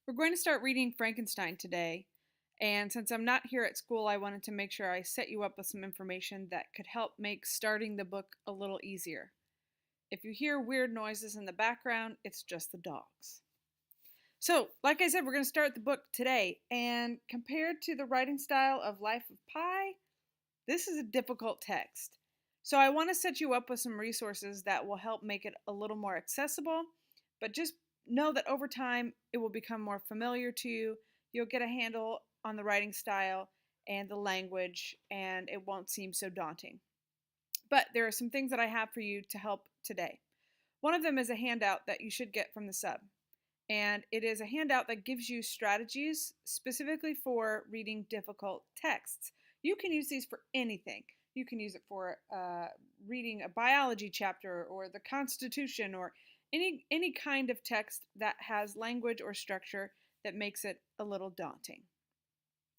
We're going to start reading Frankenstein today, and since I'm not here at school, I wanted to make sure I set you up with some information that could help make starting the book a little easier. If you hear weird noises in the background, it's just the dogs. So, like I said, we're going to start the book today, and compared to the writing style of Life of Pi, this is a difficult text. So, I want to set you up with some resources that will help make it a little more accessible, but just know that over time it will become more familiar to you. You'll get a handle on the writing style and the language, and it won't seem so daunting. But there are some things that I have for you to help today. One of them is a handout that you should get from the sub. And it is a handout that gives you strategies specifically for reading difficult texts. You can use these for anything. You can use it for reading a biology chapter or the Constitution or any kind of text that has language or structure that makes it a little daunting.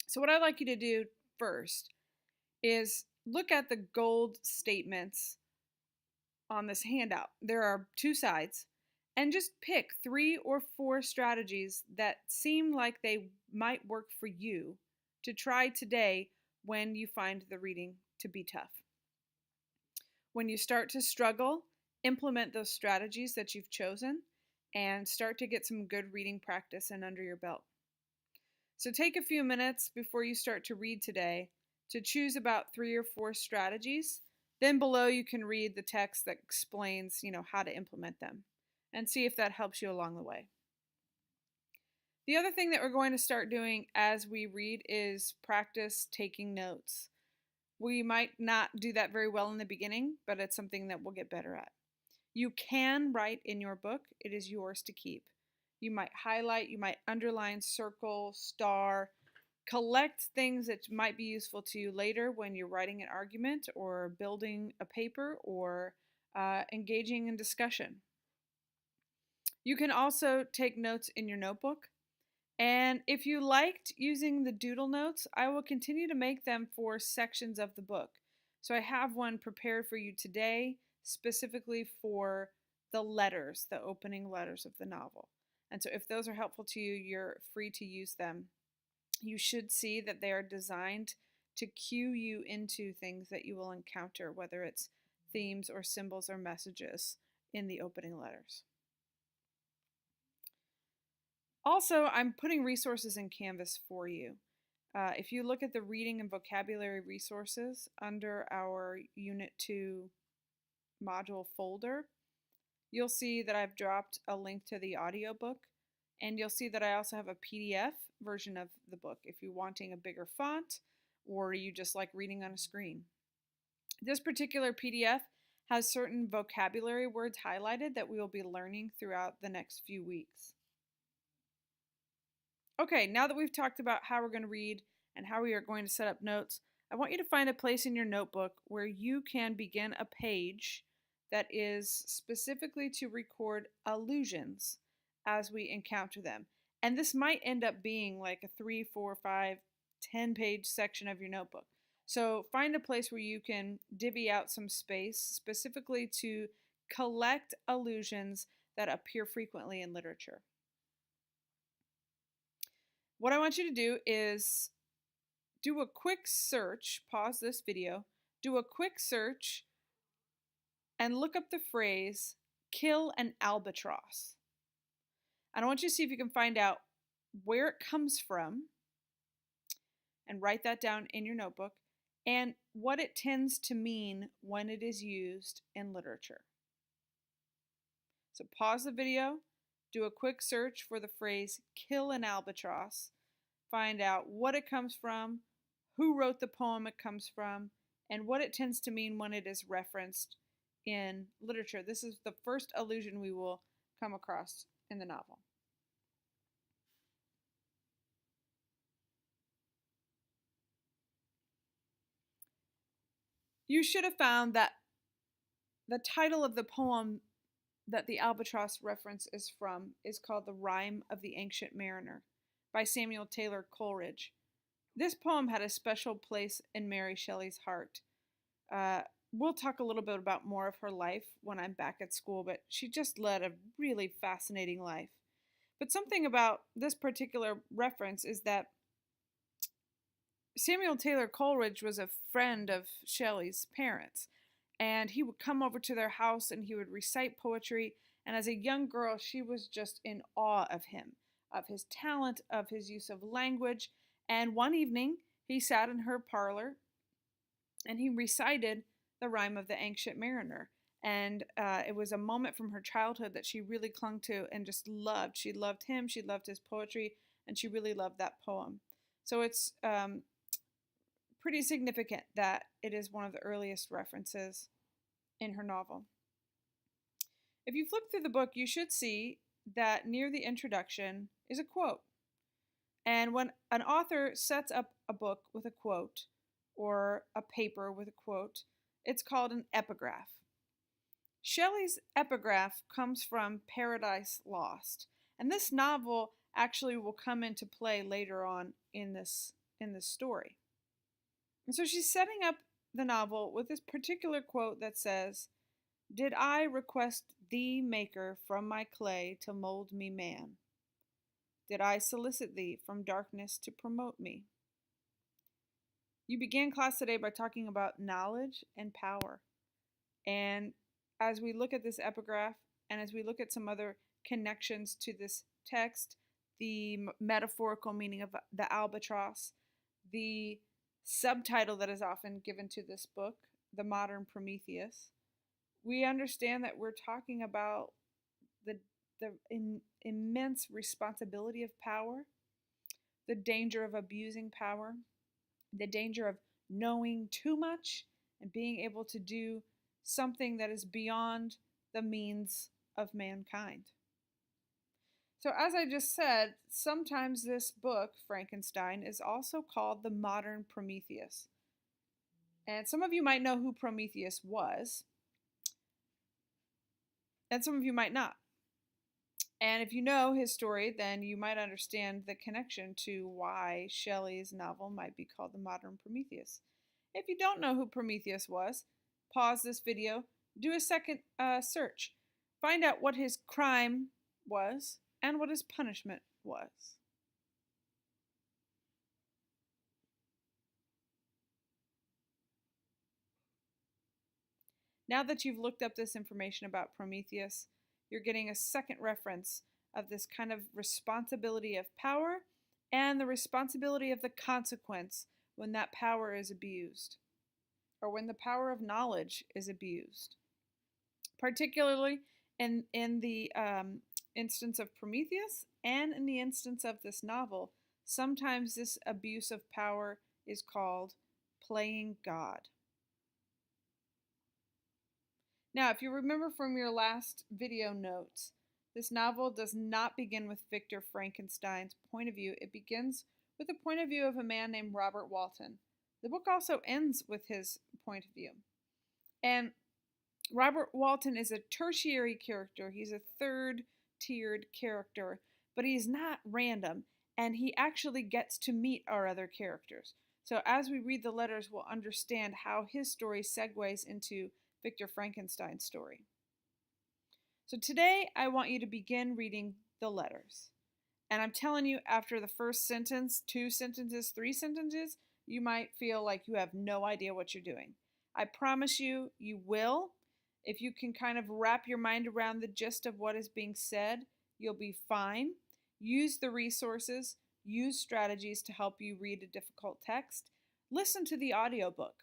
So what I'd like you to do first is look at the gold statements on this handout. There are two sides, and just pick 3 or 4 strategies that seem like they might work for you to try today when you find the reading to be tough. When you start to struggle, implement those strategies that you've chosen and start to get some good reading practice in under your belt. So take a few minutes before you start to read today to choose about 3 or 4 strategies. Then below you can read the text that explains, how to implement them and see if that helps you along the way. The other thing that we're going to start doing as we read is practice taking notes. We might not do that very well in the beginning, but it's something that we'll get better at. You can write in your book. It is yours to keep. You might highlight, you might underline, circle, star, collect things that might be useful to you later when you're writing an argument or building a paper or engaging in discussion. You can also take notes in your notebook. And if you liked using the doodle notes, I will continue to make them for sections of the book. So I have one prepared for you today, specifically for the letters, the opening letters of the novel. And so if those are helpful to you, you're free to use them. You should see that they are designed to cue you into things that you will encounter, whether it's themes or symbols or messages in the opening letters. Also, I'm putting resources in Canvas for you. If you look at the reading and vocabulary resources under our Unit 2 module folder, you'll see that I've dropped a link to the audiobook, and you'll see that I also have a PDF version of the book if you're wanting a bigger font or you just like reading on a screen. This particular PDF has certain vocabulary words highlighted that we will be learning throughout the next few weeks. Okay, now that we've talked about how we're going to read and how we are going to set up notes, I want you to find a place in your notebook where you can begin a page that is specifically to record allusions as we encounter them. And this might end up being like a 3, 4, 5, 10-page section of your notebook. So find a place where you can divvy out some space specifically to collect allusions that appear frequently in literature. What I want you to do is do a quick search, pause this video, do a quick search and look up the phrase, kill an albatross. And I want you to see if you can find out where it comes from and write that down in your notebook and what it tends to mean when it is used in literature. So pause the video, do a quick search for the phrase kill an albatross, find out what it comes from, who wrote the poem it comes from, and what it tends to mean when it is referenced in literature. This is the first allusion we will come across in the novel. You should have found that the title of the poem that the albatross reference is from is called The Rime of the Ancient Mariner by Samuel Taylor Coleridge. This poem had a special place in Mary Shelley's heart. We'll talk a little bit about more of her life when I'm back at school, but she just led a really fascinating life. But something about this particular reference is that Samuel Taylor Coleridge was a friend of Shelley's parents, and he would come over to their house and he would recite poetry. And as a young girl, she was just in awe of him, of his talent, of his use of language. And one evening, he sat in her parlor and he recited the rhyme of the Ancient Mariner. And it was a moment from her childhood that she really clung to and just loved. She loved him, she loved his poetry, and she really loved that poem. So it's pretty significant that it is one of the earliest references in her novel. If you flip through the book, you should see that near the introduction is a quote. And when an author sets up a book with a quote or a paper with a quote, it's called an epigraph. Shelley's epigraph comes from Paradise Lost, and this novel actually will come into play later on in this story. And so she's setting up the novel with this particular quote that says, "Did I request thee, Maker, from my clay to mold me man? Did I solicit thee from darkness to promote me?" You began class today by talking about knowledge and power. And as we look at this epigraph and as we look at some other connections to this text, the metaphorical meaning of the albatross, the subtitle that is often given to this book, The Modern Prometheus, we understand that we're talking about the immense responsibility of power, the danger of abusing power, the danger of knowing too much and being able to do something that is beyond the means of mankind. So as I just said, sometimes this book, Frankenstein, is also called the Modern Prometheus. And some of you might know who Prometheus was, and some of you might not. And if you know his story, then you might understand the connection to why Shelley's novel might be called The Modern Prometheus. If you don't know who Prometheus was, pause this video, do a second search, find out what his crime was and what his punishment was. Now that you've looked up this information about Prometheus, you're getting a second reference of this kind of responsibility of power and the responsibility of the consequence when that power is abused, or when the power of knowledge is abused. Particularly in the instance of Prometheus and in the instance of this novel, sometimes this abuse of power is called playing God. Now, if you remember from your last video notes, this novel does not begin with Victor Frankenstein's point of view. It begins with the point of view of a man named Robert Walton. The book also ends with his point of view. And Robert Walton is a tertiary character. He's a third-tiered character, but he's not random, and he actually gets to meet our other characters. So as we read the letters, we'll understand how his story segues into Victor Frankenstein's story. So today, I want you to begin reading the letters. And I'm telling you, after the first sentence, 2 sentences, 3 sentences, you might feel like you have no idea what you're doing. I promise you, you will. If you can kind of wrap your mind around the gist of what is being said, you'll be fine. Use the resources, use strategies to help you read a difficult text. Listen to the audiobook.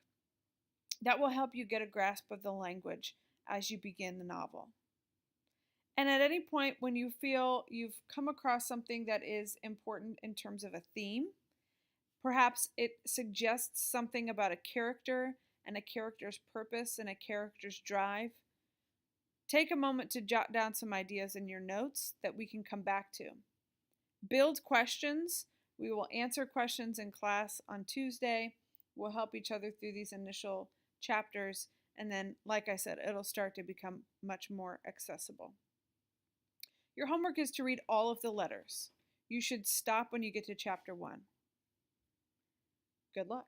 That will help you get a grasp of the language as you begin the novel. And at any point when you feel you've come across something that is important in terms of a theme, perhaps it suggests something about a character and a character's purpose and a character's drive, take a moment to jot down some ideas in your notes that we can come back to. Build questions. We will answer questions in class on Tuesday. We'll help each other through these initial chapters, and then, like I said, it'll start to become much more accessible. Your homework is to read all of the letters. You should stop when you get to chapter 1. Good luck.